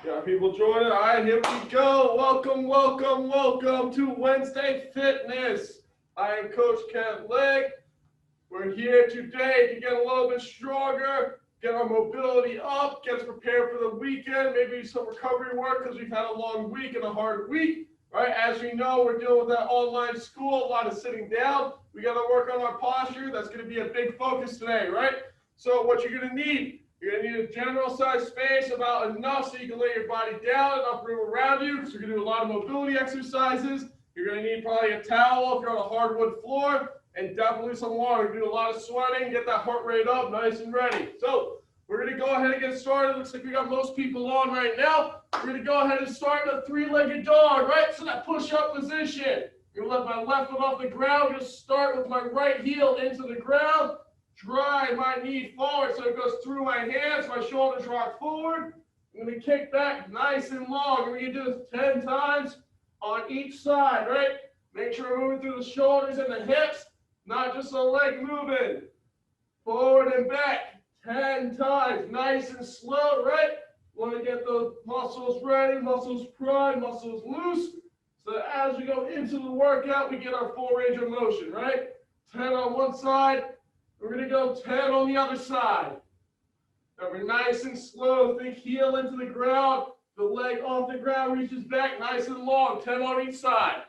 Got people joining. All right, here we go. Welcome, welcome, welcome to Wednesday Fitness. I am Coach Kent Legg. We're here today to get a little bit stronger, get our mobility up, get us prepared for the weekend, maybe some recovery work because we've had a long week and a hard week. Right? As we know, we're dealing with that online school, a lot of sitting down. We got to work on our posture. That's going to be a big focus today, right? So what you're going to need, you're going to need a general size space, about enough so you can lay your body down, enough room around you. So you're going to do a lot of mobility exercises. You're going to need probably a towel if you're on a hardwood floor, and definitely some water. Do a lot of sweating, get that heart rate up, nice and ready. So we're going to go ahead and get started. Looks like we got most people on right now. We're going to go ahead and start the three-legged dog, right? So that push-up position. I'm going to let my left foot off the ground. Just start with my right heel into the ground. Drive my knee forward so it goes through my hands. My shoulders rock forward. I'm going to kick back nice and long. We're going to do this 10 times on each side, right? Make sure we're moving through the shoulders and the hips, not just the leg moving. Forward and back 10 times, nice and slow, right? Want to get those muscles ready, muscles primed, muscles loose. So as we go into the workout, we get our full range of motion, right? 10 on one side. We're going to go 10 on the other side. Now we're nice and slow. Think heel into the ground. The leg off the ground reaches back nice and long. 10 on each side.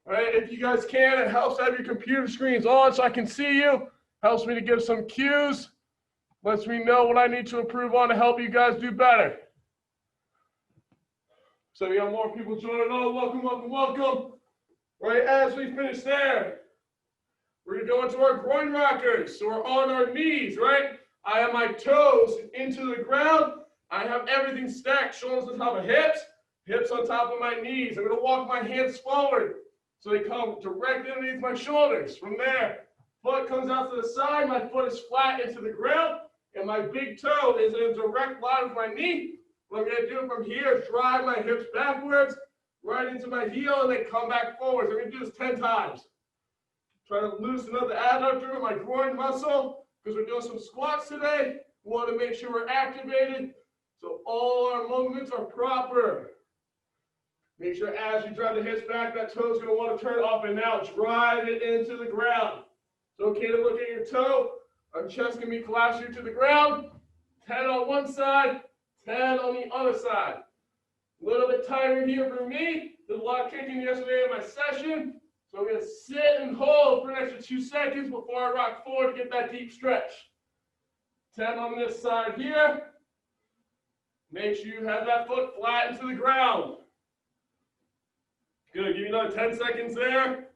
All right, if you guys can, it helps to have your computer screens on so I can see you. Helps me to give some cues. Lets me know what I need to improve on to help you guys do better. So we got more people joining on. Welcome, welcome, welcome. Right, as we finish there, we're going to go into our groin rockers. So we're on our knees, right? I have my toes into the ground. I have everything stacked, shoulders on top of hips, hips on top of my knees. I'm going to walk my hands forward so they come directly underneath my shoulders. From there, foot comes out to the side. My foot is flat into the ground, and my big toe is in a direct line with my knee. What I'm going to do from here is drive my hips backwards, right into my heel, and then come back forward. So I'm going to do this 10 times. Try to loosen up the adductor of my groin muscle because we're doing some squats today. We want to make sure we're activated so all our movements are proper. Make sure as you drive the hips back, that toe's going to want to turn up and out. Drive it into the ground. It's okay to look at your toe. Our chest can be collapsed here to the ground. 10 on one side, 10 on the other side. A little bit tighter here for me. Did a lot of kicking yesterday in my session. So I'm going to sit and hold for an extra 2 seconds before I rock forward to get that deep stretch. 10 on this side here. Make sure you have that foot flat into the ground. Good. Give me another 10 seconds there.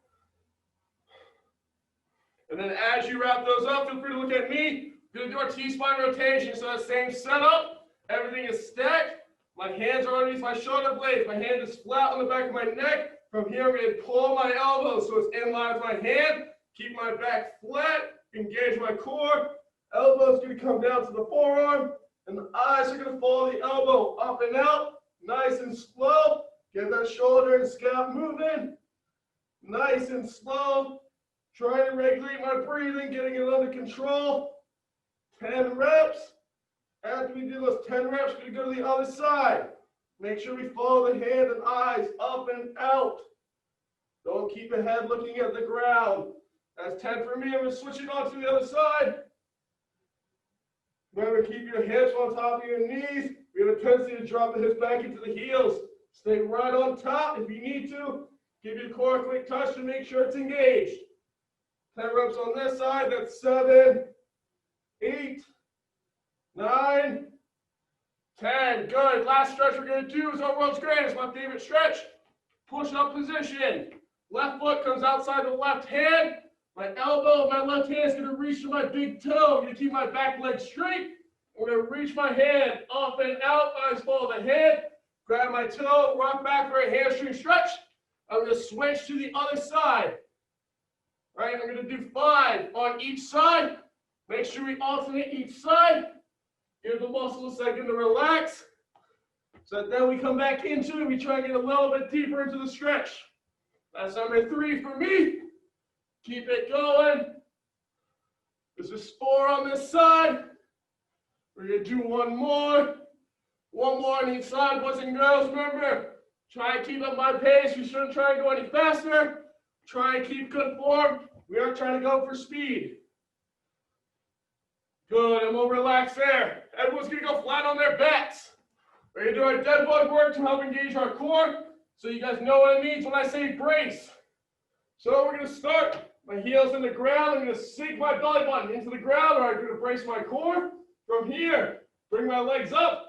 And then as you wrap those up, feel free to look at me. We're going to do our T-spine rotation. So that same setup. Everything is stacked. My hands are underneath my shoulder blades. My hand is flat on the back of my neck. From here, I'm going to pull my elbows so it's in line with my hand. Keep my back flat. Engage my core. Elbow's going to come down to the forearm. And the eyes are going to follow the elbow up and out. Nice and slow. Get that shoulder and scalp moving. Nice and slow. Trying to regulate my breathing, getting it under control. 10 reps. After we do those 10 reps, we're going to go to the other side. Make sure we follow the hand and eyes up and out. Don't keep the head looking at the ground. That's 10 for me. I'm going to switch it on to the other side. Remember, keep your hips on top of your knees. We have a tendency to drop the hips back into the heels. Stay right on top if you need to. Give your core a quick touch to make sure it's engaged. 10 reps on this side. That's 7, 8, 9, 10. Good. Last stretch we're going to do is our world's greatest. My favorite stretch. Push-up position. Left foot comes outside the left hand. My elbow of my left hand is going to reach to my big toe. I'm going to keep my back leg straight. I'm going to reach my hand up and out. Eyes follow the hand. Grab my toe. Rock back for a hamstring stretch. I'm going to switch to the other side. All right, I'm going to do 5 on each side. Make sure we alternate each side. Give the muscles a second to relax. So that then we come back into it. We try and get a little bit deeper into the stretch. That's number 3 for me. Keep it going. This is 4 on this side. We're going to do 1 more. One more on each side, boys and girls. Remember, try and keep up my pace. We shouldn't try and go any faster. Try and keep good form. We aren't trying to go for speed. Good, and we'll relax there. Everyone's gonna go flat on their backs. We're gonna do our dead bug work to help engage our core, so you guys know what it means when I say brace. So we're gonna start, my heels in the ground. I'm gonna sink my belly button into the ground, or I'm gonna brace my core. From here, bring my legs up.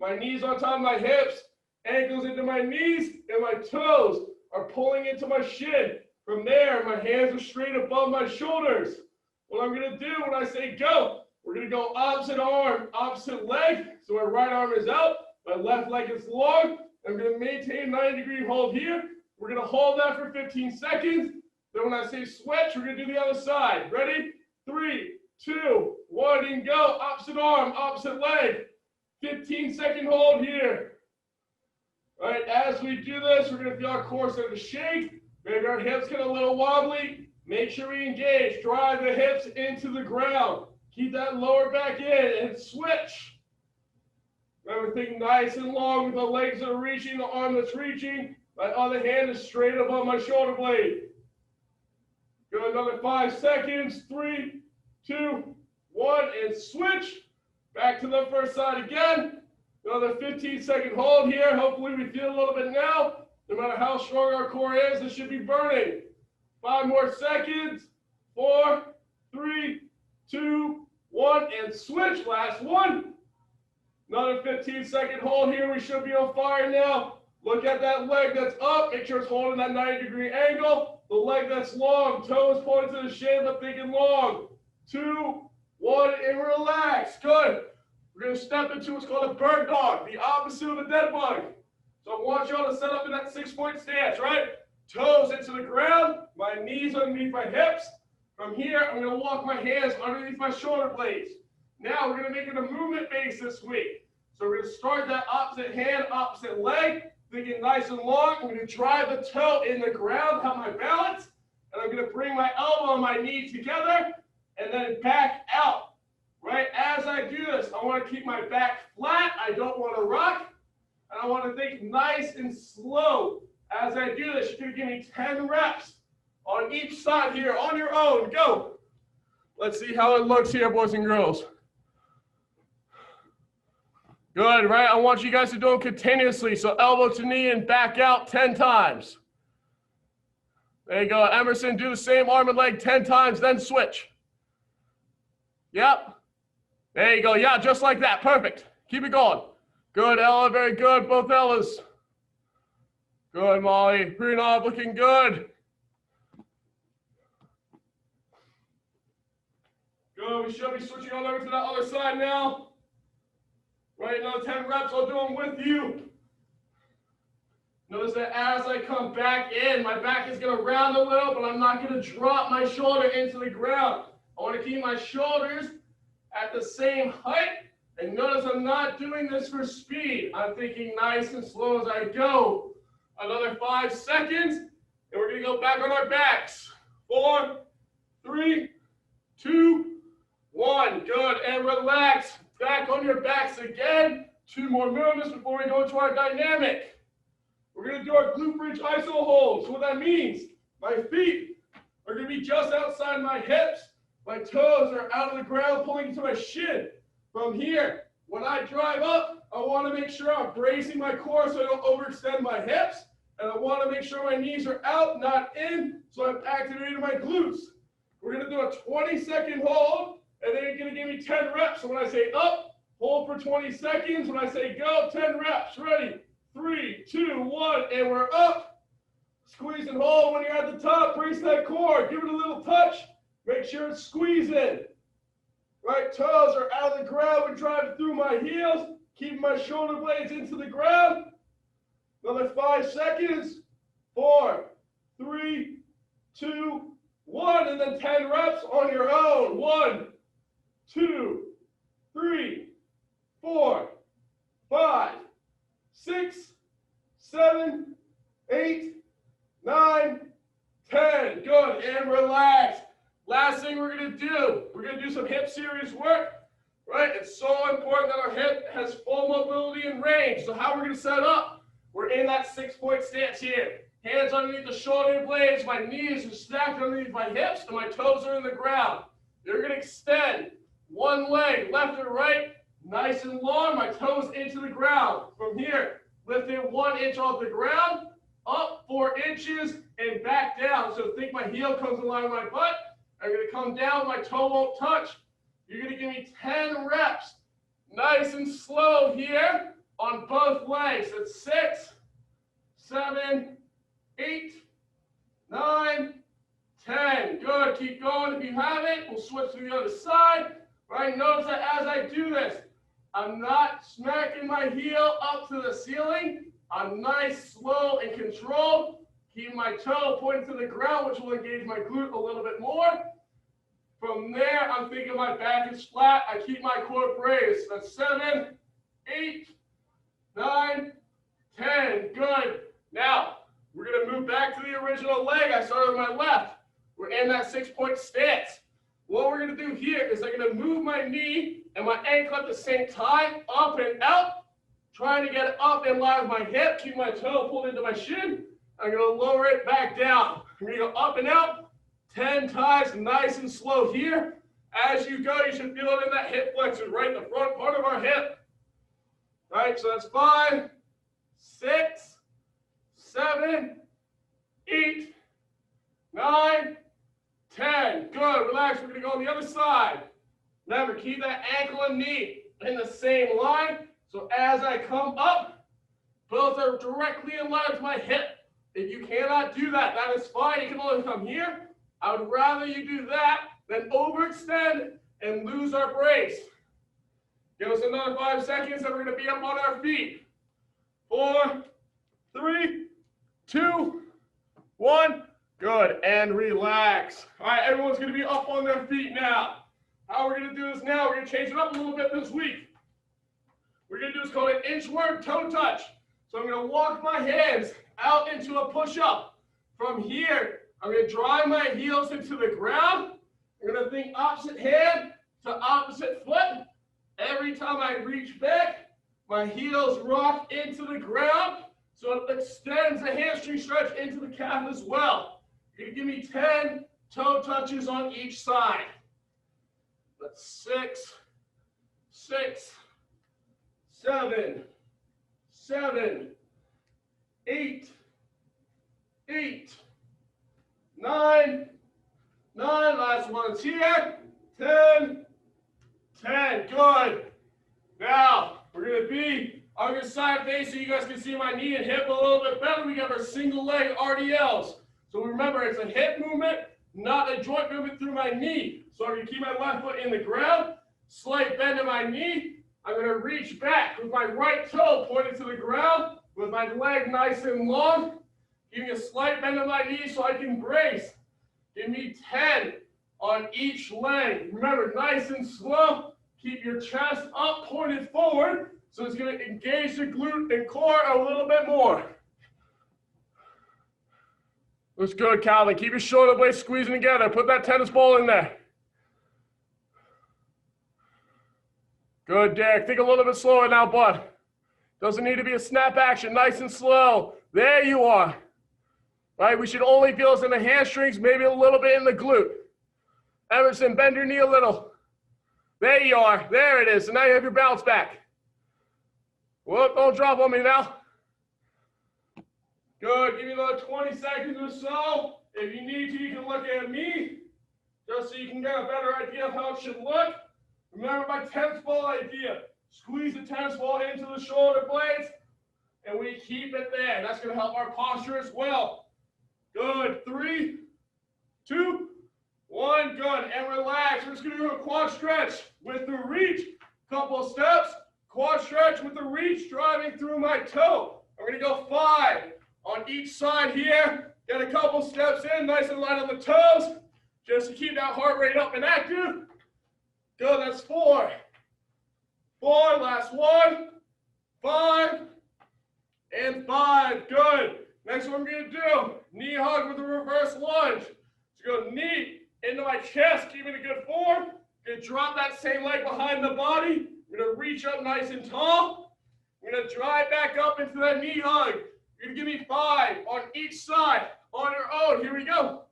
My knees on top of my hips, ankles into my knees, and my toes are pulling into my shin. From there, my hands are straight above my shoulders. What I'm gonna do when I say go, we're gonna go opposite arm, opposite leg. So my right arm is out, my left leg is long. I'm gonna maintain 90-degree hold here. We're gonna hold that for 15 seconds. Then when I say switch, we're gonna do the other side. Ready? 3, 2, 1, and go. Opposite arm, opposite leg. 15-second hold here. All right, as we do this, we're gonna feel our core start to shake. Maybe our hips get a little wobbly. Make sure we engage. Drive the hips into the ground. Keep that lower back in and switch. Remember, think nice and long with the legs that are reaching, the arm that's reaching. My other hand is straight above my shoulder blade. Go another 5 seconds. 3, 2, 1, and switch. Back to the first side again. Another 15-second hold here. Hopefully we feel a little bit now. No matter how strong our core is, it should be burning. 5 more seconds. 4, 3, 2, 1, and switch. Last one. Another 15-second hold here. We should be on fire now. Look at that leg that's up. Make sure it's holding that 90-degree angle. The leg that's long. Toes pointing to the shin, but thinking long. 2, 1, and relax. Good. We're going to step into what's called a bird dog, the opposite of a dead bug. So I want y'all to set up in that 6-point stance, right? Toes into the ground, my knees underneath my hips. From here, I'm going to walk my hands underneath my shoulder blades. Now we're going to make it a movement base this week. So we're going to start that opposite hand, opposite leg, thinking nice and long. I'm going to drive the toe in the ground, have my balance, and I'm going to bring my elbow and my knee together, and then back out. Right, as I do this, I want to keep my back flat. I don't want to rock. And I want to think nice and slow. As I do this, you're going to give me 10 reps on each side here on your own. Go. Let's see how it looks here, boys and girls. Good, right? I want you guys to do it continuously. So elbow to knee and back out 10 times. There you go. Emerson, do the same arm and leg 10 times, then switch. Yep. There you go. Yeah, just like that. Perfect. Keep it going. Good, Ella. Very good. Both Ellas. Good, Molly. Prenob looking good. Good. We should be switching on over to that other side now. Right, another 10 reps. I'll do them with you. Notice that as I come back in, my back is going to round a little, but I'm not going to drop my shoulder into the ground. I want to keep my shoulders at the same height, and notice I'm not doing this for speed. I'm thinking nice and slow as I go. Another 5 seconds, and we're going to go back on our backs. 4, 3, 2, 1. Good, and relax. Back on your backs again. 2 more movements before we go into our dynamic. We're going to do our glute bridge iso holds. So what that means, my feet are going to be just outside my hips. My toes are out of the ground, pulling into my shin. From here, when I drive up, I want to make sure I'm bracing my core so I don't overextend my hips. And I want to make sure my knees are out, not in, so I'm activating my glutes. We're going to do a 20-second hold, and then you're going to give me 10 reps. So when I say up, hold for 20 seconds. When I say go, 10 reps. Ready? 3, 2, 1, and we're up. Squeeze and hold. When you're at the top, brace that core. Give it a little touch. Make sure it's squeezing. Right toes are out of the ground. We're driving through my heels. Keeping my shoulder blades into the ground. Another 5 seconds. 4, 3, 2, 1. And then 10 reps on your own. 1, 2, 3, 4, 5, 6, 7, 8, 9, 10. Good. And relax. Last thing we're going to do some hip series work, right? It's so important that our hip has full mobility and range. So how we're going to set up, we're in that 6-point stance here. Hands underneath the shoulder blades, my knees are stacked underneath my hips, and my toes are in the ground. You're going to extend one leg, left or right, nice and long, my toes into the ground. From here, lift it 1 inch off the ground, up 4 inches, and back down. So think my heel comes in line with my butt. I'm going to come down, my toe won't touch. You're going to give me 10 reps, nice and slow here on both legs. That's 6, 7, 8, 9, 10. Good. Keep going if you haven't. We'll switch to the other side. Right? Notice that as I do this, I'm not smacking my heel up to the ceiling. I'm nice, slow, and controlled. Keep my toe pointing to the ground, which will engage my glute a little bit more. From there, I'm thinking my back is flat. I keep my core braced. That's 7, 8, 9, 10. Good. Now, we're going to move back to the original leg. I started with my left. We're in that 6-point stance. What we're going to do here is I'm going to move my knee and my ankle at the same time, up and out, trying to get it up in line with my hip, keep my toe pulled into my shin. I'm going to lower it back down. I'm going to go up and out 10 times, nice and slow here. As you go, you should feel it in that hip flexor, right in the front part of our hip. All right, so that's 5, 6, 7, 8, 9, 10. Good. Relax. We're going to go on the other side. Remember, keep that ankle and knee in the same line. So as I come up, both are directly in line with my hip. If you cannot do that, that is fine. You can only come here. I would rather you do that than overextend and lose our brace. Give us another 5 seconds and we're going to be up on our feet. 4, 3, 2, 1. Good. And relax. All right, everyone's going to be up on their feet now. How we're going to do this now, we're going to change it up a little bit this week. We're going to do what's called an inchworm toe touch. So I'm going to walk my hands out into a push-up. From here, I'm going to drive my heels into the ground. I'm going to think opposite hand to opposite foot. Every time I reach back, my heels rock into the ground. So it extends the hamstring stretch into the calf as well. You're going to give me 10 toe touches on each side. That's 6, 6, 7, 7, 8, 8, 9, 9. Last one's here. 10, 10. Good. Now, we're going to be on your side face so you guys can see my knee and hip a little bit better. We got our single leg RDLs. So remember, it's a hip movement, not a joint movement through my knee. So I'm going to keep my left foot in the ground, slight bend in my knee. I'm going to reach back with my right toe pointed to the ground, with my leg nice and long. Give me a slight bend in my knee so I can brace. Give me 10 on each leg. Remember, nice and slow. Keep your chest up, pointed forward. So it's going to engage the glute and core a little bit more. Looks good, Calvin. Keep your shoulder blades squeezing together. Put that tennis ball in there. Good, Derek. Think a little bit slower now, bud. Doesn't need to be a snap action. Nice and slow. There you are. Right? We should only feel this in the hamstrings, maybe a little bit in the glute. Emerson, bend your knee a little. There you are. There it is. So now you have your bounce back. Whoop, don't drop on me now. Good. Give me another 20 seconds or so. If you need to, you can look at me, just so you can get a better idea of how it should look. Remember my tennis ball idea. Squeeze the tennis ball into the shoulder blades, and we keep it there. That's going to help our posture as well. Good. 3, 2, 1. Good. And relax. We're just going to do a quad stretch with the reach. Couple of steps. Quad stretch with the reach, driving through my toe. I'm going to go 5 on each side here. Get a couple steps in, nice and light on the toes, just to keep that heart rate up and active. Good. That's 4. 4. Last one. 5. And 5. Good. Next one I'm going to do, knee hug with a reverse lunge. So go knee into my chest, keeping a good form. You're gonna drop that same leg behind the body. You're gonna reach up nice and tall. You're gonna drive back up into that knee hug. You're gonna give me 5 on each side on your own. Here we go.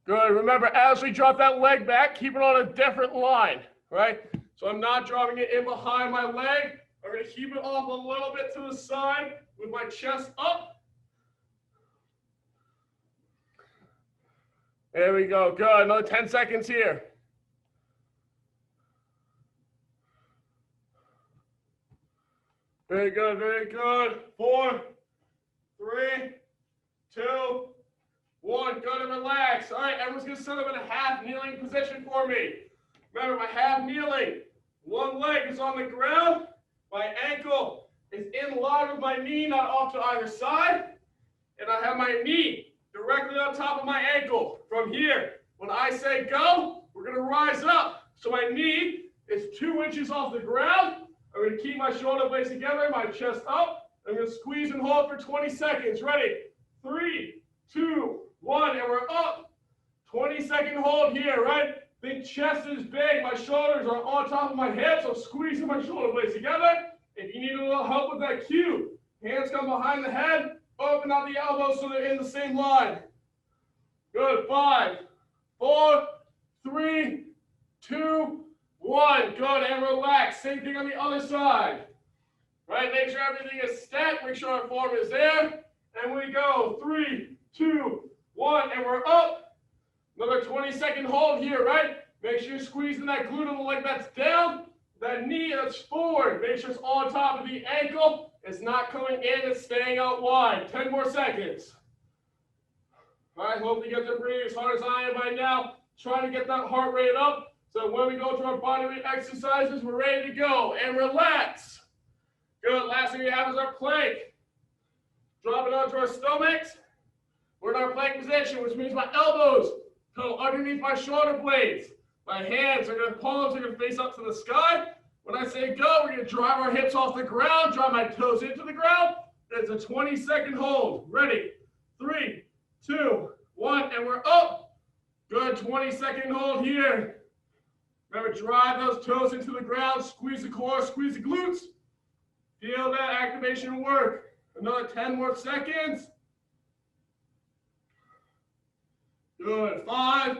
Good. Remember, as we drop that leg back, keep it on a different line, right? So I'm not dropping it in behind my leg. I'm going to keep it off a little bit to the side with my chest up. There we go. Good. Another 10 seconds here. Very good. Very good. 4, 3, 2, 1. Good, and relax. All right, everyone's going to set up in a half kneeling position for me. Remember, my half kneeling. One leg is on the ground. My ankle is in line with my knee, not off to either side. And I have my knee directly on top of my ankle. From here, when I say go, we're going to rise up. So my knee is 2 inches off the ground. I'm going to keep my shoulder blades together, my chest up. I'm going to squeeze and hold for 20 seconds. Ready? 3, 2, 1, and we're up. 20-second hold here, right? Think chest is big. My shoulders are on top of my head, so I'm squeezing my shoulder blades together. If you need a little help with that cue, hands come behind the head, open out the elbows so they're in the same line. Good. 5, 4, 3, 2, 1. Good, and relax. Same thing on the other side. Right, make sure everything is stacked. Make sure our form is there. And we go. 3, 2, 1, and we're up. Another 20-second hold here, right? Make sure you're squeezing that glute on the leg that's down. That knee that's forward. Make sure it's on top of the ankle. It's not coming in, it's staying out wide. 10 more seconds. All right, hope you get to breathe as hard as I am right now. Trying to get that heart rate up so when we go to our body weight exercises, we're ready to go. And relax. Good. Last thing we have is our plank. Drop it onto our stomachs. We're in our plank position, which means my elbows go underneath my shoulder blades. My hands are palms are going to face up to the sky. When I say go, we're going to drive our hips off the ground, drive my toes into the ground. It's a 20-second hold. Ready? 3, 2, 1, and we're up. Good. 20-second hold here. Remember, drive those toes into the ground, squeeze the core, squeeze the glutes. Feel that activation work. Another 10 more seconds. Good. 5,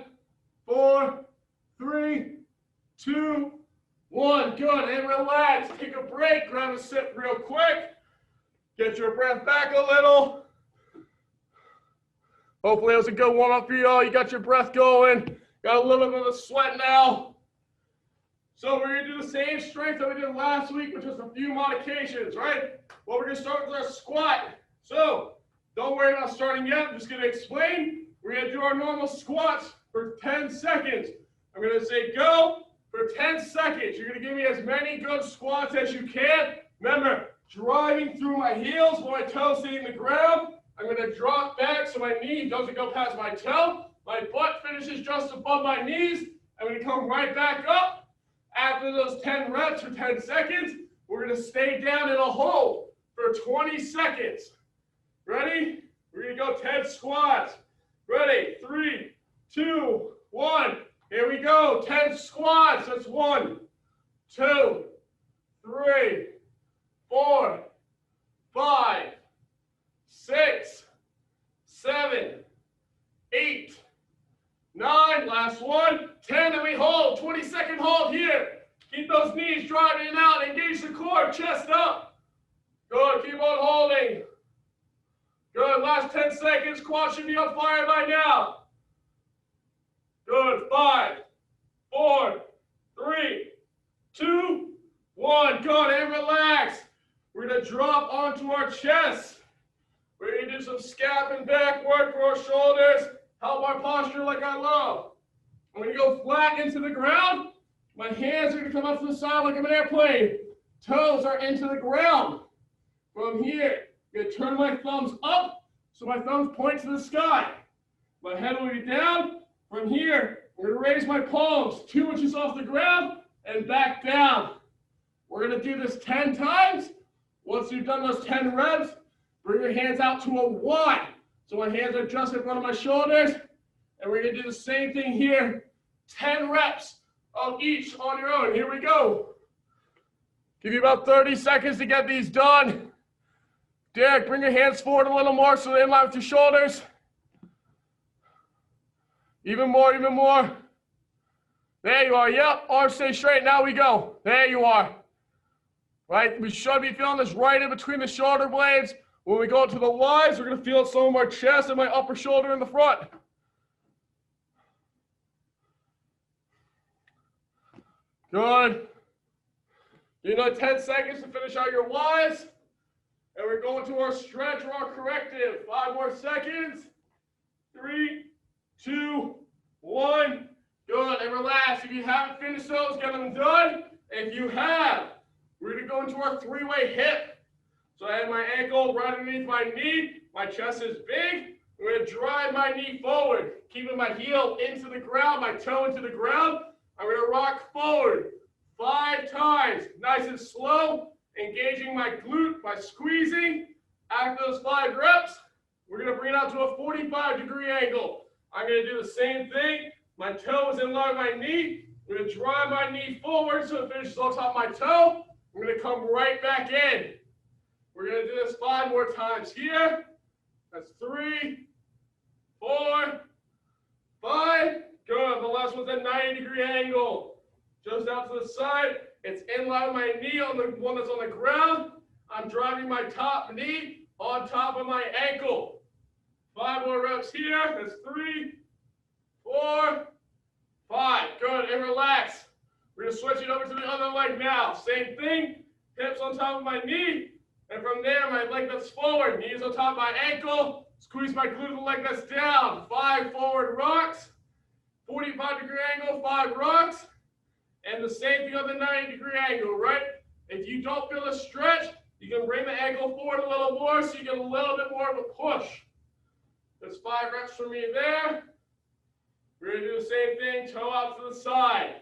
4, 3, 2, 1. Good. And relax. Take a break. Grab a sip real quick. Get your breath back a little. Hopefully it was a good warm-up for you all. You got your breath going. Got a little bit of sweat now. So we're going to do the same strength that we did last week, with just a few modifications, right? Well, we're going to start with our squat. So don't worry about starting yet. I'm just going to explain. We're going to do our normal squats for 10 seconds. I'm going to say go for 10 seconds. You're going to give me as many good squats as you can. Remember, driving through my heels while my toes hitting the ground. I'm going to drop back so my knee doesn't go past my toe. My butt finishes just above my knees. I'm going to come right back up. After those 10 reps or 10 seconds, we're going to stay down in a hold for 20 seconds. Ready? We're going to go 10 squats. Ready? 3, 2, 1. Here we go. 10 squats. That's 1, 2, 3, 4, 5, 6, 7, 8, 9, last one, 10, and we hold. 20-second hold here. Keep those knees driving out. Engage the core, chest up. Good, keep on holding. Good, last 10 seconds. Quad should be on fire by now. Good, 5, 4, 3, 2, 1. Good, and relax. We're going to drop onto our chest. We're going to do some scap and back work for our shoulders. Help our posture like I love. I'm going to go flat into the ground. My hands are going to come up to the side like I'm an airplane. Toes are into the ground. From here, I'm going to turn my thumbs up so my thumbs point to the sky. My head will be down. From here, I'm going to raise my palms 2 inches off the ground and back down. We're going to do this 10 times. Once you've done those 10 reps, bring your hands out to a Y. So my hands are just in front of my shoulders, And we're going to do the same thing here. 10 reps of each on your own. Here we go. Give you about 30 seconds to get these done. Derek, bring your hands forward a little more so they're in line with your shoulders. Even more, even more. There you are. Yep, arms stay straight. Now we go. There you are. Right, we should be feeling this right in between the shoulder blades. When we go to the Ys, we're going to feel some of my chest and my upper shoulder in the front. Good. You know, 10 seconds to finish out your Ys. And we're going to our stretch or our corrective. 5 more seconds. 3, 2, 1. Good, and relax. If you haven't finished those, get them done. If you have, we're going to go into our 3-way hip. So I have my ankle right underneath my knee. My chest is big. I'm going to drive my knee forward, keeping my heel into the ground, my toe into the ground. I'm going to rock forward 5 times, nice and slow, engaging my glute by squeezing. After those 5 reps, we're going to bring it out to a 45-degree angle. I'm going to do the same thing. My toe is in line with my knee. I'm going to drive my knee forward so it finishes on top of my toe. I'm going to come right back in. We're going to do this 5 more times here. That's 3, 4, 5. Good. The last one's a 90-degree angle. Just out to the side. It's in line with my knee on the one that's on the ground. I'm driving my top knee on top of my ankle. 5 more reps here. That's 3, 4, 5. Good. And relax. We're going to switch it over to the other leg now. Same thing. Hips on top of my knee. And from there, my leg that's forward. Knees on top of my ankle. Squeeze my glute to the leg that's down. 5 forward rocks. 45-degree angle, 5 rocks. And the same thing on the 90-degree angle, right? If you don't feel a stretch, you can bring the ankle forward a little more so you get a little bit more of a push. There's 5 reps for me there. We're going to do the same thing, toe out to the side.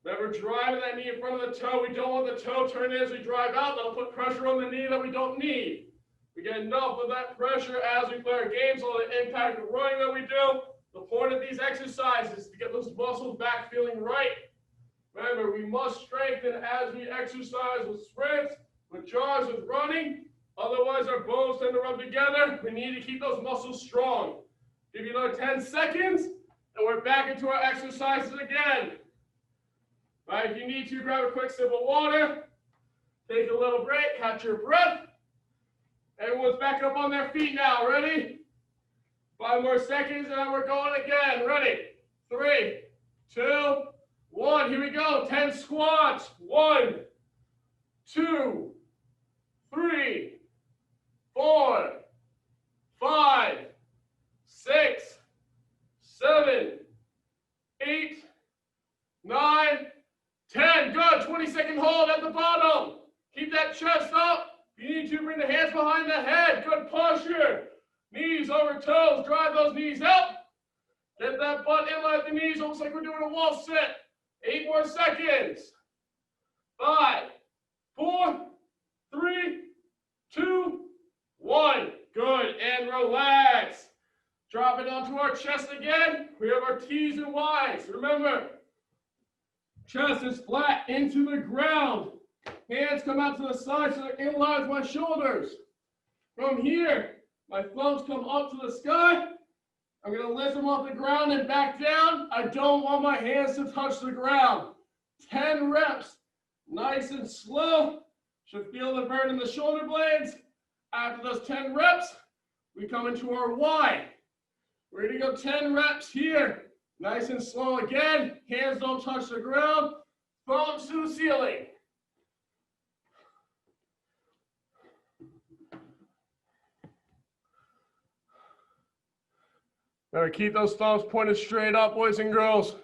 Remember, driving that knee in front of the toe. We don't want the toe turned in as we drive out. That'll put pressure on the knee that we don't need. We get enough of that pressure as we play our games on the impact of running that we do. The point of these exercises is to get those muscles back feeling right. Remember, we must strengthen as we exercise with sprints, with jogs, with running. Otherwise, our bones tend to rub together. We need to keep those muscles strong. Give you another 10 seconds, and we're back into our exercises again. Right, if you need to, grab a quick sip of water. Take a little break, catch your breath. Everyone's back up on their feet now. Ready? 5 more seconds, and then we're going again. Ready? 3, 2, 1. Here we go. 10 squats. 1, 2, 3, 4, 5, 6, 7, 8, 9, 10. Good. 20-second hold at the bottom. Keep that chest up. You need to bring the hands behind the head. Good posture. Knees over toes. Drive those knees up. Get that butt in line with the knees. Almost like we're doing a wall sit. 8 more seconds. 5, 4, 3, 2, 1. Good. And relax. Drop it onto our chest again. We have our T's and Y's. Remember, chest is flat into the ground. Hands come out to the side so they're in line with my shoulders. From here, my thumbs come up to the sky. I'm going to lift them off the ground and back down. I don't want my hands to touch the ground. 10 reps, nice and slow. Should feel the burn in the shoulder blades. After those 10 reps, we come into our Y. We're going to go 10 reps here. Nice and slow again. Hands don't touch the ground. Thumbs to the ceiling. Remember, keep those thumbs pointed straight up, boys and girls.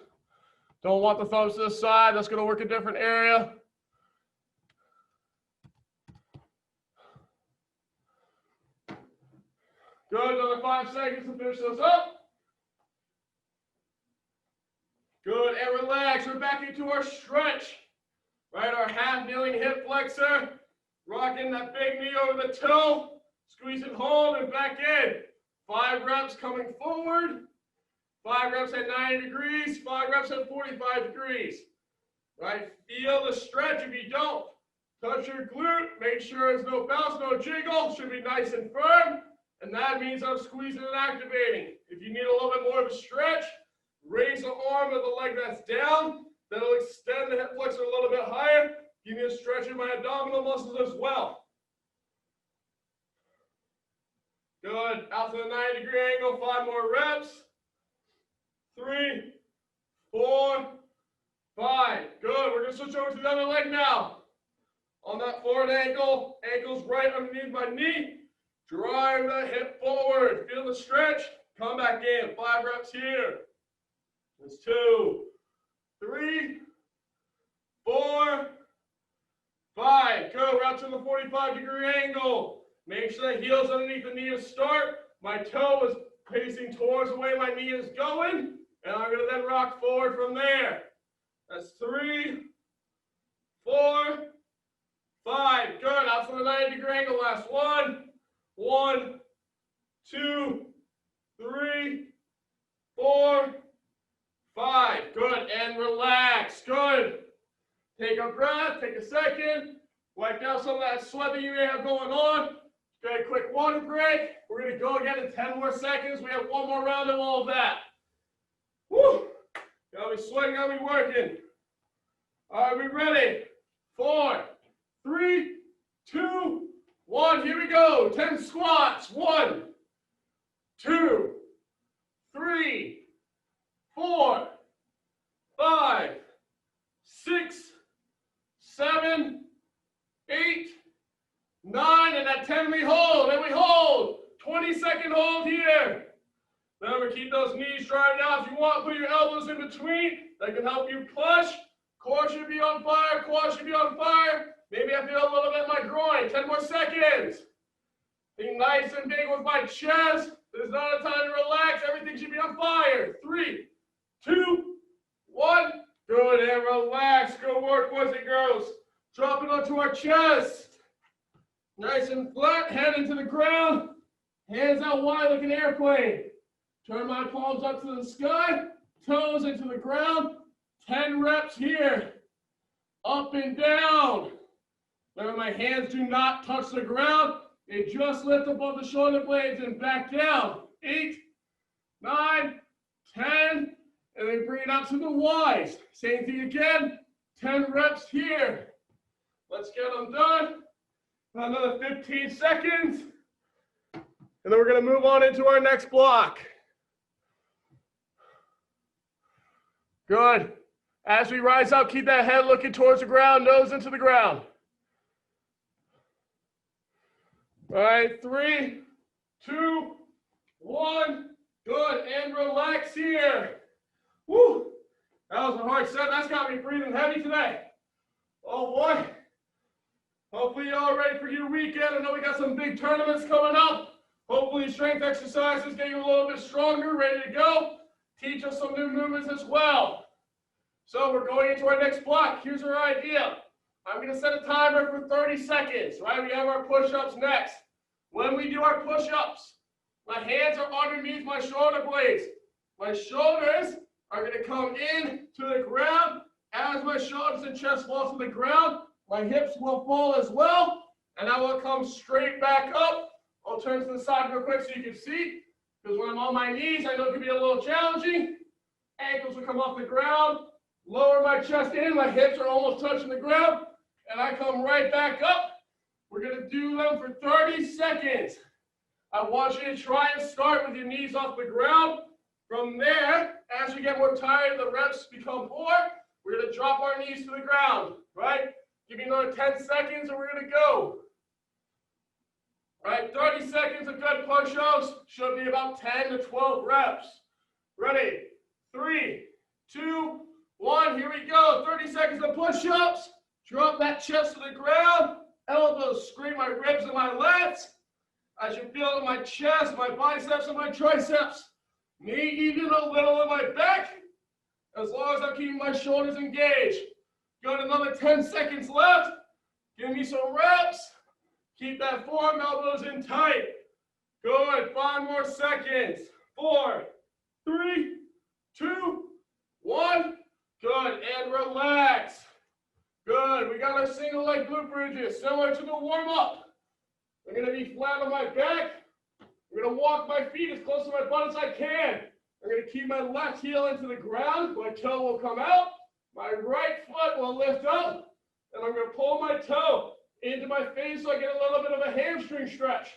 Don't want the thumbs to the side. That's going to work a different area. Good. Another 5 seconds to finish those up. Good. And relax. We're back into our stretch. Right, our half kneeling hip flexor. Rocking that big knee over the toe. Squeeze it home and back in. 5 reps coming forward. 5 reps at 90 degrees, 5 reps at 45 degrees. Right? Feel the stretch. If you don't, touch your glute. Make sure there's no bounce, no jiggle. Should be nice and firm. And that means I'm squeezing and activating. If you need a little bit more of a stretch, raise the arm of the leg that's down. That'll extend the hip flexor a little bit higher. Give me a stretch in my abdominal muscles as well. Good. Out to the 90-degree angle. 5 more reps. 3, 4, 5. Good. We're going to switch over to the other leg now. On that forward ankle, ankle's right underneath my knee. Drive the hip forward. Feel the stretch. Come back in. 5 reps here. That's 2, 3, 4, 5. Good. We're out to the 45-degree angle. Make sure the heel's underneath the knee to start. My toe is facing towards the way my knee is going. And I'm going to then rock forward from there. That's 3, 4, 5. Good. Out to the 90-degree angle. Last one. 1, 2, 3, 4, 5. Good. And relax. Good. Take a breath. Take a second. Wipe down some of that sweat that you may have going on. Get a quick water break. We're going to go again in 10 more seconds. We have 1 more round of all of that. Woo! Got me sweating, got me working. All right, we ready? 4, 3, 2, 1. Here we go. 10 squats. 1, 2, 3, 4, 5, 6, 7, 8, 9, and at 10 we hold, and we hold. 20-second hold here. Remember, keep those knees dry now. If you want, put your elbows in between. That can help you push. Core should be on fire. Quad should be on fire. Maybe I feel a little bit in my groin. 10 more seconds. Being nice and big with my chest. There's not a time to relax. Everything should be on fire. 3, 2, 1. Good, and relax. Good work, boys and girls. Drop it onto our chest. Nice and flat. Head into the ground. Hands out wide like an airplane. Turn my palms up to the sky. Toes into the ground. 10 reps here. Up and down. Remember, my hands do not touch the ground. They just lift above the shoulder blades and back down. 8, 9, 10, and then bring it out to the Y's. Same thing again. 10 reps here. Let's get them done. Another 15 seconds. And then we're going to move on into our next block. Good. As we rise up, keep that head looking towards the ground, nose into the ground. All right, 3, 2, 1. Good, and relax here. Woo! That was a hard set. That's got me breathing heavy today. Oh boy. Hopefully you're all ready for your weekend. I know we got some big tournaments coming up. Hopefully strength exercises get you a little bit stronger, ready to go. Teach us some new movements as well. So we're going into our next block. Here's our idea. I'm going to set a timer for 30 seconds, right? We have our push-ups next. When we do our push-ups, my hands are underneath my shoulder blades. My shoulders are going to come in to the ground. As my shoulders and chest fall to the ground, my hips will fall as well, and I will come straight back up. I'll turn to the side real quick so you can see, because when I'm on my knees, I know it can be a little challenging. Ankles will come off the ground. Lower my chest in, my hips are almost touching the ground, and I come right back up. We're going to do them for 30 seconds. I want you to try and start with your knees off the ground. From there, as we get more tired, the reps become poor, we're going to drop our knees to the ground, right? Give me another 10 seconds, and we're going to go. All right, 30 seconds of good push-ups should be about 10 to 12 reps. Ready? 3, 2, 1, here we go. 30 seconds of push-ups. Drop that chest to the ground. Elbows scrape my ribs and my lats. I should feel it in my chest, my biceps, and my triceps. Maybe even a little in my back, as long as I'm keeping my shoulders engaged. Got another 10 seconds left. Give me some reps. Keep that forearm elbows in tight. Good. 5 more seconds. 4, 3, 2, 1. Good, and relax. Good, we got our single leg glute bridges, similar to the warm-up. I'm gonna be flat on my back. I'm gonna walk my feet as close to my butt as I can. I'm gonna keep my left heel into the ground, my toe will come out, my right foot will lift up, and I'm gonna pull my toe into my face so I get a little bit of a hamstring stretch.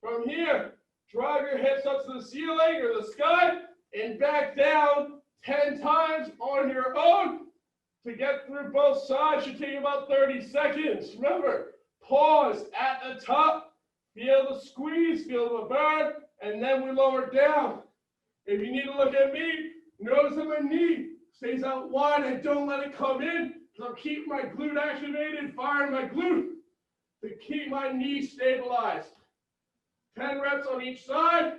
From here, drive your hips up to the ceiling or the sky, and back down 10 times on your own. To get through both sides should take about 30 seconds. Remember, pause at the top, feel the squeeze, feel the burn, and then we lower down. If you need to look at me, notice that my knee stays out wide and don't let it come in, because I'm keeping my glute activated, firing my glute to keep my knee stabilized. 10 reps on each side,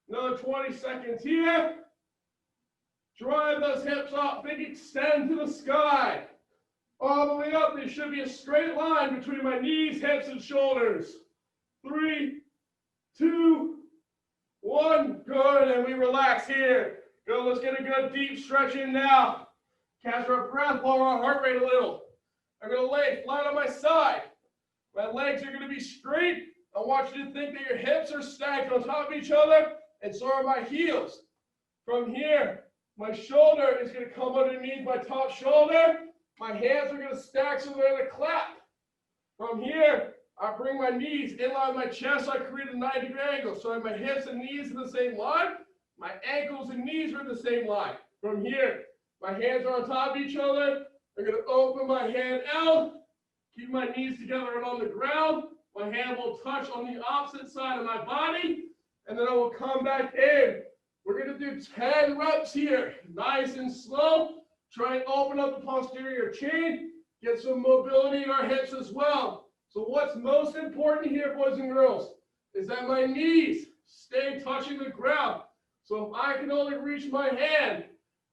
another 20 seconds here. Drive those hips up, big extend to the sky. All the way up, there should be a straight line between my knees, hips, and shoulders. 3, 2, 1, good, and we relax here. Good, let's get a good deep stretch in now. Catch our breath, lower our heart rate a little. I'm gonna lay flat on my side. My legs are gonna be straight. I want you to think that your hips are stacked on top of each other, and so are my heels. From here, my shoulder is going to come underneath my top shoulder. My hands are going to stack so they're going to clap. From here, I bring my knees in line with my chest so I create a 90-degree angle. So I have my hips and knees in the same line. My ankles and knees are in the same line. From here, my hands are on top of each other. I'm going to open my hand out, keep my knees together and on the ground. My hand will touch on the opposite side of my body, and then I will come back in. We're going to do 10 reps here, nice and slow. Try and open up the posterior chain, get some mobility in our hips as well. So what's most important here, boys and girls, is that my knees stay touching the ground. So if I can only reach my hand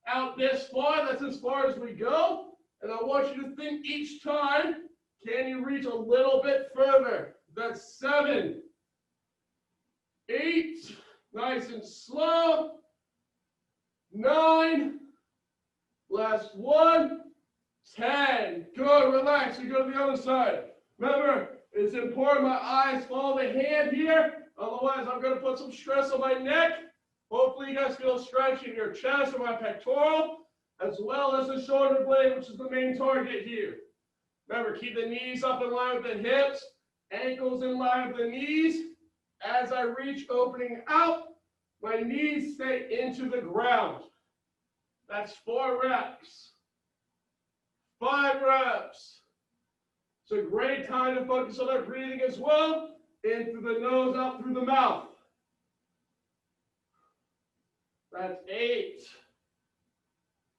out this far, that's as far as we go. And I want you to think each time, can you reach a little bit further? That's 7, 8, nice and slow. 9, last 1, 10. Good, relax, we go to the other side. Remember, it's important my eyes follow the hand here. Otherwise, I'm going to put some stress on my neck. Hopefully, you guys feel stretch in your chest or my pectoral, as well as the shoulder blade, which is the main target here. Remember, keep the knees up in line with the hips, ankles in line with the knees. As I reach, opening out, my knees stay into the ground. That's 4 reps. 5 reps. It's a great time to focus on our breathing as well. In through the nose, out through the mouth. That's 8.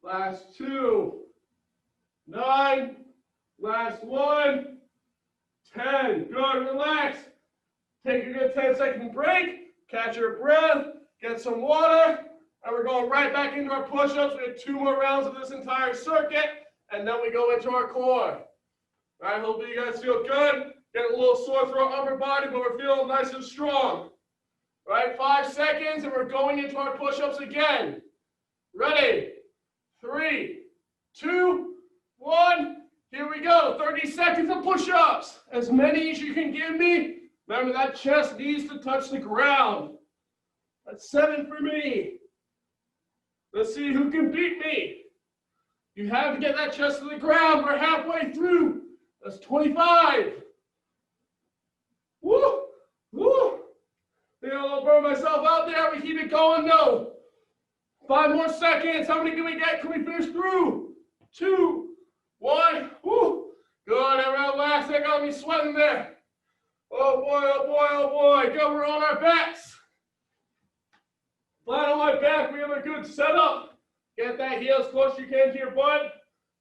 Last 2. 9. Last 1. 10. Good, relax. Take a good 10-second break. Catch your breath. Get some water. And we're going right back into our push-ups. We have 2 more rounds of this entire circuit. And then we go into our core. All right, hopefully you guys feel good. Getting a little sore throat, upper body, but we're feeling nice and strong. All right, 5 seconds, and we're going into our push-ups again. Ready? 3, 2, 1. Here we go. 30 seconds of push-ups. As many as you can give me. Remember, that chest needs to touch the ground. That's 7 for me. Let's see who can beat me. You have to get that chest to the ground. We're halfway through. That's 25. Woo! Woo! Think I'll burn myself out there. We keep it going. No. 5 more seconds. How many can we get? Can we finish through? 2, 1. Woo! Good. And relax. They got me sweating there. Oh boy, oh boy, oh boy. Good. We're on our backs. Flat on my back. We have a good setup. Get that heel as close as you can to your butt.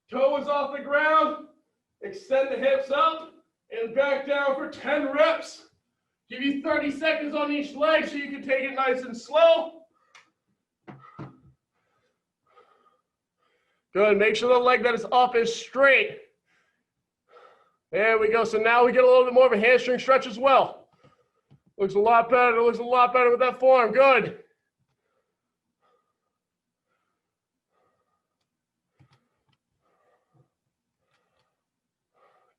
Toe is off the ground. Extend the hips up and back down for 10 reps. Give you 30 seconds on each leg so you can take it nice and slow. Good. Make sure the leg that is up is straight. There we go. So now we get a little bit more of a hamstring stretch as well. Looks a lot better. Looks a lot better with that form. Good.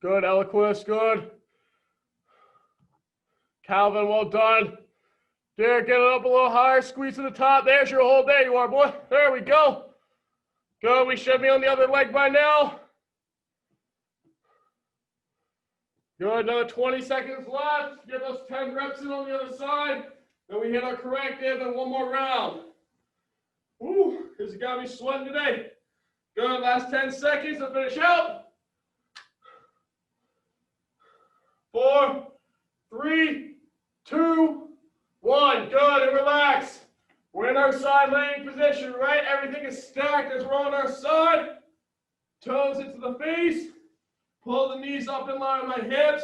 Good, Eloquist, good. Calvin, well done. Derek, get it up a little higher. Squeeze to the top. There's your hold. There you are, boy. There we go. Good. We should be on the other leg by now. Good. Another 20 seconds left. Get those 10 reps in on the other side. Then we hit our corrective and one more round. Woo. This has got me sweating today. Good. Last 10 seconds to finish out. 4, 3, 2, 1. Good, and relax. We're in our side laying position, right? Everything is stacked as we're on our side. Toes into the face. Pull the knees up in line with my hips.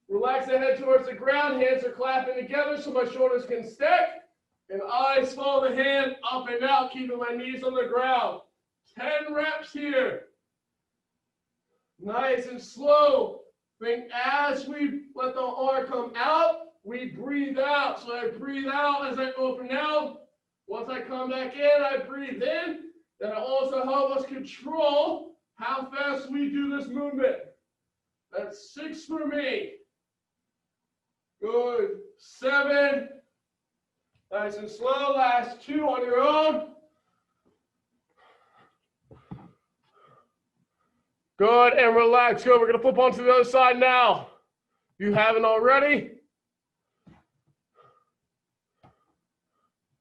Relax the head towards the ground. Hands are clapping together so my shoulders can stack. And eyes follow the hand up and out, keeping my knees on the ground. 10 reps here. Nice and slow. Think as we let the R come out, we breathe out. So I breathe out as I open out. Once I come back in, I breathe in. That'll also help us control how fast we do this movement. That's 6 for me. Good. 7. Nice and slow. Last 2 on your own. Good, and relax. Good. We're going to flip onto the other side now. If you haven't already.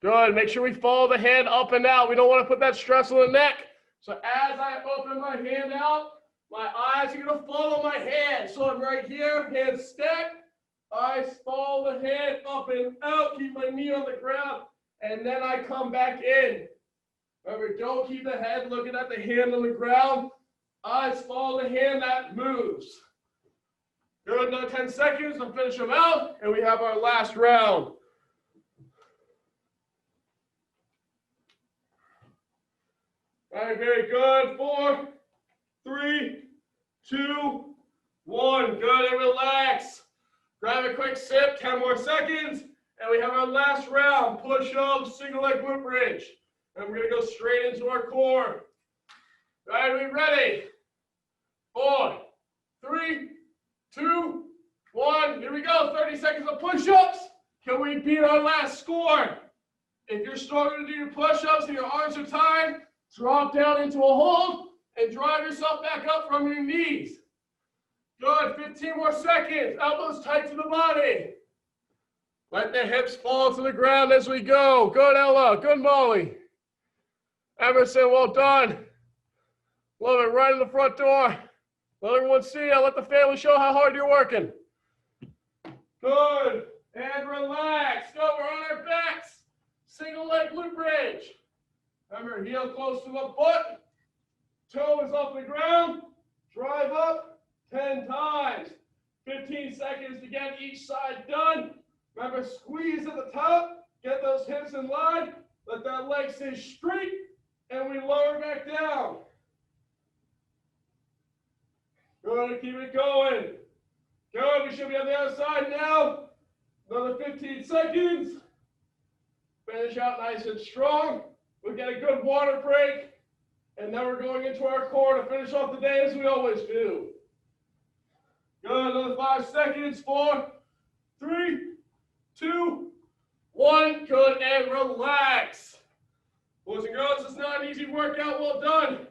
Good. Make sure we follow the hand up and out. We don't want to put that stress on the neck. So as I open my hand out, my eyes are going to follow my hand. So I'm right here, hand stacked. Eyes follow the hand up and out. Keep my knee on the ground. And then I come back in. Remember, don't keep the head looking at the hand on the ground. Eyes follow the hand that moves. Good, another 10 seconds to finish them out, and we have our last round. All right, very good. 4, 3, 2, 1. Good, and relax. Grab a quick sip, 10 more seconds, and we have our last round. Push-up, single leg glute bridge. And we're going to go straight into our core. All right, are we ready? 4, 3, 2, 1. Here we go. 30 seconds of push-ups. Can we beat our last score? If you're struggling to do your push-ups and your arms are tired, drop down into a hold and drive yourself back up from your knees. Good. 15 more seconds. Elbows tight to the body. Let the hips fall to the ground as we go. Good, Ella. Good, Molly. Emerson, well done. Love it. Right in the front door. Let everyone see you. Let the family show how hard you're working. Good. And relax. Go. We're on our backs. Single leg glute bridge. Remember, heel close to the butt. Toe is off the ground. Drive up 10 times. 15 seconds to get each side done. Remember, squeeze at the top. Get those hips in line. Let that leg stay straight. And we lower back down. Good, keep it going. Good, we should be on the other side now. Another 15 seconds. Finish out nice and strong. We'll get a good water break. And then we're going into our core to finish off the day as we always do. Good, another 5 seconds. 4, 3, 2, 1. Good, and relax. Boys and girls, it's not an easy workout. Well done.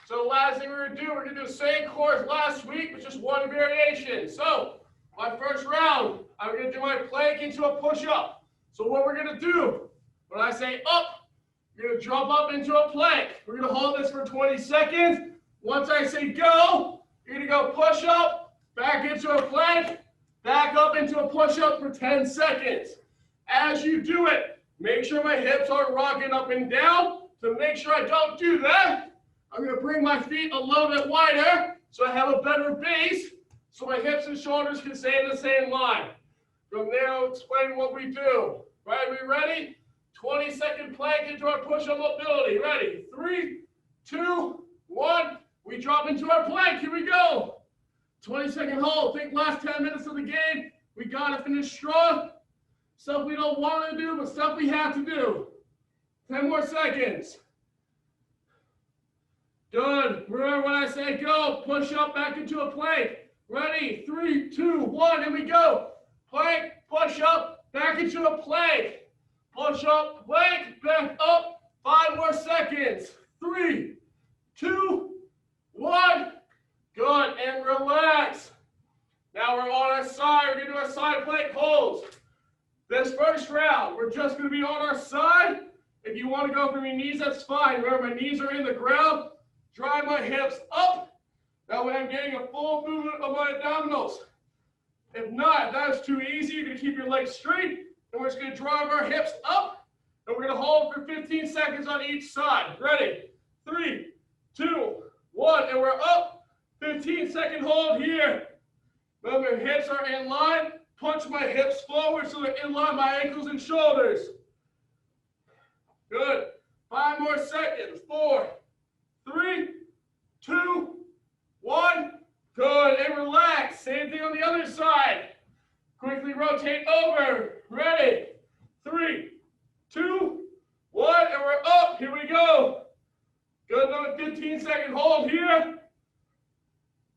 So the last thing we're going to do the same course last week, but just one variation. So my first round, I'm going to do my plank into a push-up. So what we're going to do, when I say up, you're going to jump up into a plank. We're going to hold this for 20 seconds. Once I say go, you're going to go push up, back into a plank, back up into a push-up for 10 seconds. As you do it, make sure my hips are rocking up and down. To make sure I don't do that, I'm going to bring my feet a little bit wider so I have a better base so my hips and shoulders can stay in the same line. From there, I'll explain what we do. Right, we ready? 20-second plank into our push-up mobility. Ready? 3, 2, 1. We drop into our plank. Here we go. 20-second hold. Think last 10 minutes of the game. We got to finish strong. Stuff we don't want to do, but stuff we have to do. 10 more seconds. Good. Remember when I say go, push up back into a plank. Ready? 3, 2, 1, here we go. Plank, push up, back into a plank. Push up, plank, back up. 5 more seconds. 3, 2, 1. Good, and relax. Now we're on our side. We're going to do our side plank holds. This first round, we're just going to be on our side. If you want to go from your knees, that's fine. Remember, my knees are in the ground. Drive my hips up. That way I'm getting a full movement of my abdominals. If not, if that's too easy, you're going to keep your legs straight. And we're just going to drive our hips up. And we're going to hold for 15 seconds on each side. Ready? 3, 2, 1. And we're up. 15-second hold here. Remember, hips are in line. Punch my hips forward so they're in line, my ankles and shoulders. Good. 5 more seconds. 4, 3, 2, 1. Good. And relax. Same thing on the other side. Quickly rotate over. Ready? 3, 2, 1. And we're up. Here we go. Good. Another 15-second hold here.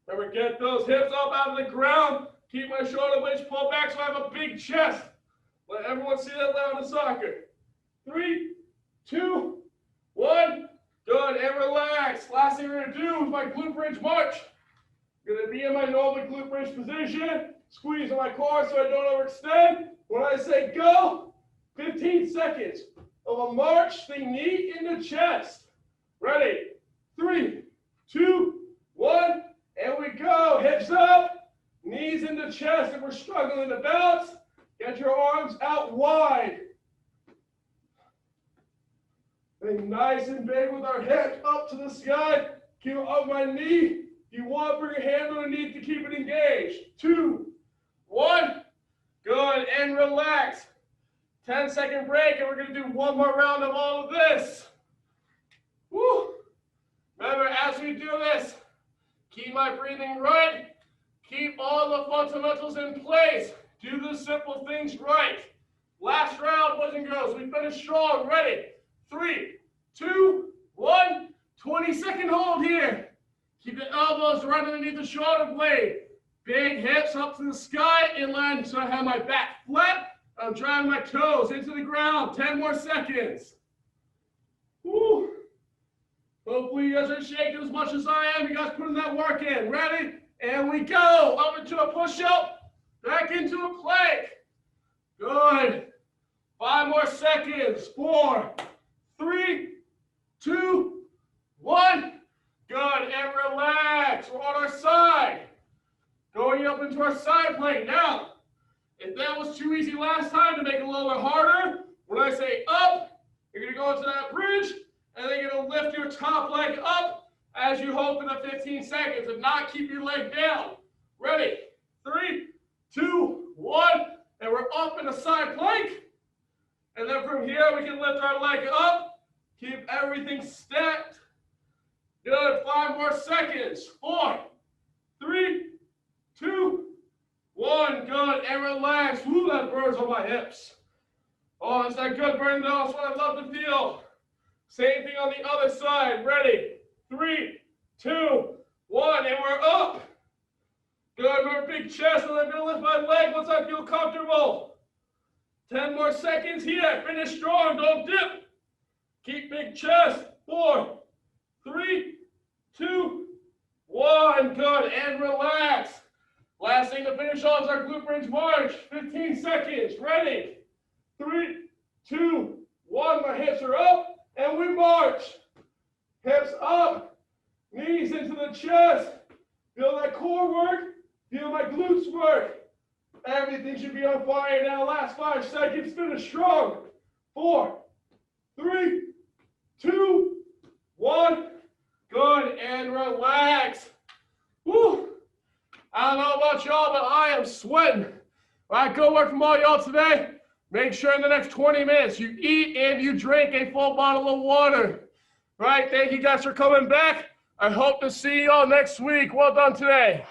Remember, get those hips up out of the ground. Keep my shoulder blades pulled back so I have a big chest. Let everyone see that loud in soccer. 3, 2, 1. Good, and relax. Last thing we're going to do is my glute bridge march. I'm going to be in my normal glute bridge position. Squeeze on my core so I don't overextend. When I say go, 15 seconds of a march, the knee in the chest. Ready? 3, 2, 1. And we go. Hips up, knees in the chest. If we're struggling to balance, get your arms out wide. Think nice and big with our hips up to the sky. Keep it up my knee. If you want, bring your hand underneath to keep it engaged. 2, 1. Good. And relax. 10-second break, and we're going to do one more round of all of this. Woo. Remember, as we do this, keep my breathing right. Keep all the fundamentals in place. Do the simple things right. Last round, boys and girls. We finish strong. Ready? 3, 2, 1. 20-second hold here. Keep the elbows right underneath the shoulder blade. Big hips up to the sky, in line so I have my back flat. I'm driving my toes into the ground. 10 more seconds. Woo. Hopefully you guys are shaking as much as I am. You guys putting that work in. Ready? And we go. Up into a push-up. Back into a plank. Good. 5 more seconds. 4, 3, 2, 1. Good. And relax. We're on our side. Going up into our side plank. Now, if that was too easy last time, to make it a little bit harder, when I say up, you're going to go into that bridge. And then you're going to lift your top leg up as you hold for the 15 seconds. If not, keep your leg down. Ready? 3, 2, 1. And we're up in a side plank. And then from here, we can lift our leg up. Keep everything stacked. Good. 5 more seconds. 4, 3, 2, 1. Good. And relax. Woo, that burns on my hips. Oh, it's that good burn though. That's what I love to feel. Same thing on the other side. Ready? 3, 2, 1. And we're up. Good. Remember, big chest. And I'm going to lift my leg once I feel comfortable. 10 more seconds here. Finish strong. Don't dip. Keep big chest. 4, 3, 2, 1. Good. And relax. Last thing to finish off is our glute bridge march. 15 seconds. Ready? 3, 2, 1. My hips are up. And we march. Hips up. Knees into the chest. Feel that core work. Feel my glutes work. Everything should be on fire now. Last 5 seconds. Finish strong. 4, 3, 2, 1. Good. And relax. Woo. I don't know about y'all, but I am sweating. All right, good work from all y'all today. Make sure in the next 20 minutes you eat and you drink a full bottle of water. All right, thank you guys for coming back. I hope to see y'all next week. Well done today.